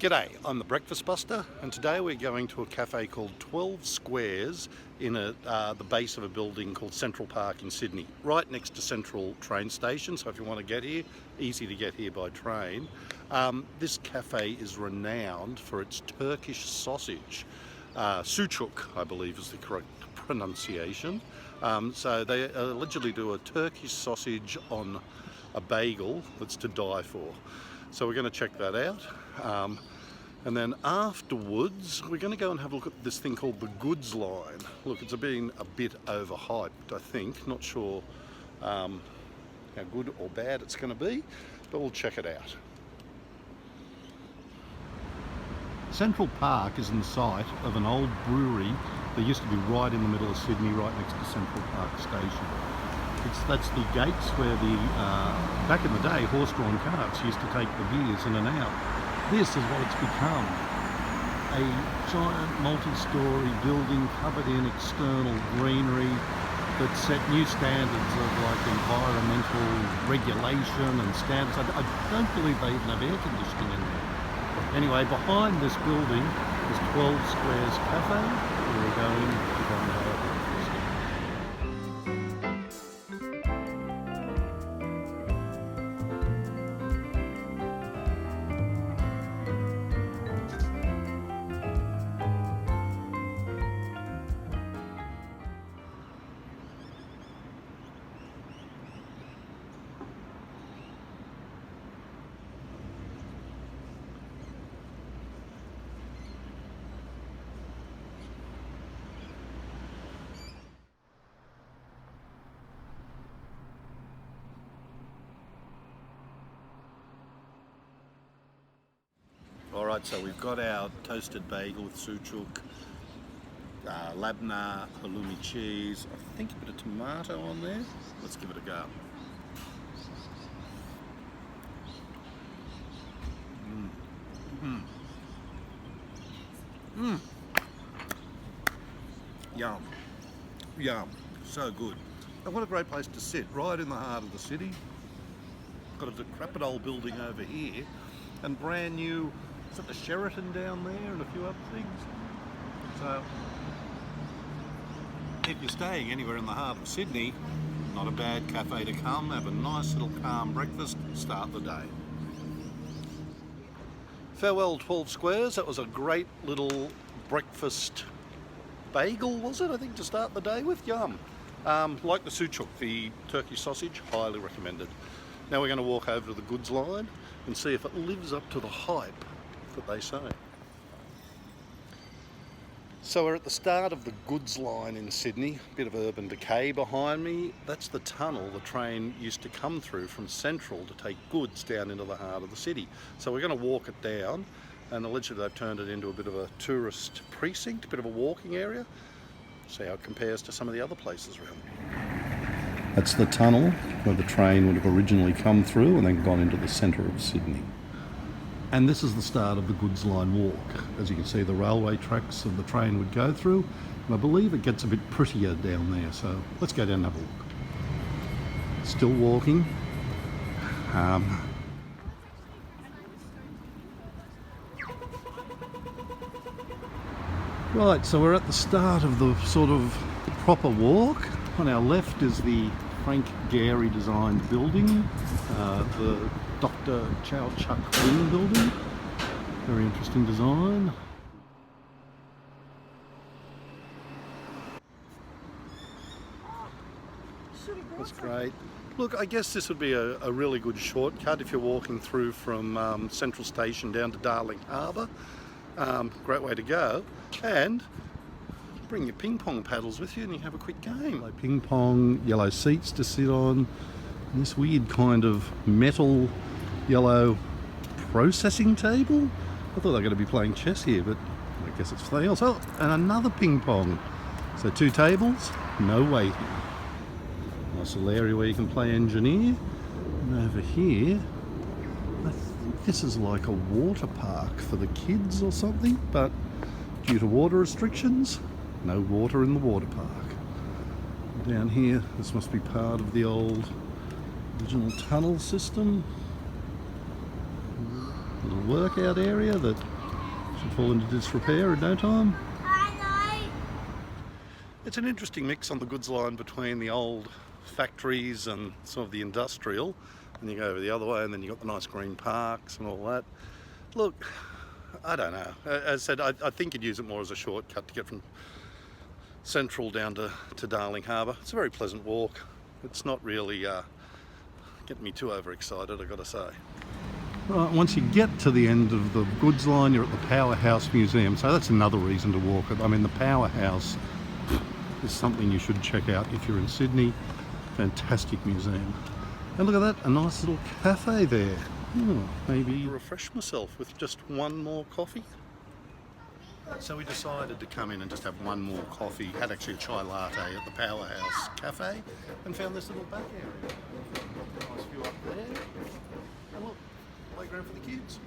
G'day, I'm the Breakfast Buster, and today we're going to a cafe called 12 Squares in the base of a building called Central Park in Sydney, right next to Central train station. So if you want to get here, easy to get here by train. This cafe is renowned for its Turkish sausage. Sucuk, I believe is the correct pronunciation. So they allegedly do a Turkish sausage on a bagel that's to die for. So we're going to check that out. And then afterwards, we're going to go and have a look at this thing called the goods line. Look, it's been a bit overhyped, I think. Not sure how good or bad it's going to be, but we'll check it out. Central Park is in the site of an old brewery that used to be right in the middle of Sydney, right next to Central Park Station. That's the gates where back in the day, horse-drawn carts used to take the beers in and out. This is what it's become. A giant multi-storey building covered in external greenery that set new standards of like environmental regulation and standards. I don't believe they even have air conditioning in there. Anyway, behind this building is 12 Squares Cafe, where we're going to go and have a breakfast. Alright, so we've got our toasted bagel with sucuk, labna, halloumi cheese, I think a bit of tomato on there. Let's give it a go. Yum. Yum. So good. And what a great place to sit, right in the heart of the city. Got a decrepit old building over here, and brand new. Is that the Sheraton down there and a few other things? So, if you're staying anywhere in the heart of Sydney, not a bad cafe to come, have a nice little calm breakfast, start the day. Farewell 12 Squares, that was a great little breakfast bagel, was it? I think to start the day with, yum. Like the sucuk, the Turkish sausage, highly recommended. Now we're going to walk over to the goods line and see if it lives up to the hype that they say. So we're at the start of the goods line in Sydney, a bit of urban decay behind me. That's the tunnel the train used to come through from Central to take goods down into the heart of the city. So we're going to walk it down, and allegedly they've turned it into a bit of a tourist precinct, a bit of a walking area. See how it compares to some of the other places around there. That's the tunnel where the train would have originally come through and then gone into the centre of Sydney. And this is the start of the goods line walk. As you can see, the railway tracks of the train would go through, and I believe it gets a bit prettier down there, so let's go down and have a look. Still walking. Right, so we're at the start of the sort of proper walk. On our left is the Frank Gehry designed building, the Dr. Chow Chuck Wing building. Very interesting design. That's great. Look, I guess this would be a really good shortcut if you're walking through from Central Station down to Darling Harbour. Great way to go. And bring your ping pong paddles with you and you have a quick game. Like ping pong, yellow seats to sit on, and this weird kind of metal yellow processing table. I thought they were going to be playing chess here, but I guess it's something else. Oh, and another ping pong. So 2 tables, no waiting. Nice little area where you can play engineer. And over here, I think this is like a water park for the kids or something, but due to water restrictions, no water in the water park. Down here, this must be part of the old original tunnel system. little workout area that should fall into disrepair in no time. It's an interesting mix on the goods line between the old factories and some of the industrial, and you go over the other way and then you've got the nice green parks and all that. Look, I don't know. As I said, I think you'd use it more as a shortcut to get from Central down to Darling Harbour. It's a very pleasant walk. It's not really getting me too overexcited, I've got to say. Right, once you get to the end of the goods line, you're at the Powerhouse Museum, so that's another reason to walk it. I mean, the Powerhouse is something you should check out if you're in Sydney. Fantastic museum. And look at that, a nice little cafe there. Maybe refresh myself with just one more coffee. So we decided to come in and just have one more coffee. Had actually a chai latte at the Powerhouse Cafe and found this little back area. Nice view up there. And look, playground for the kids.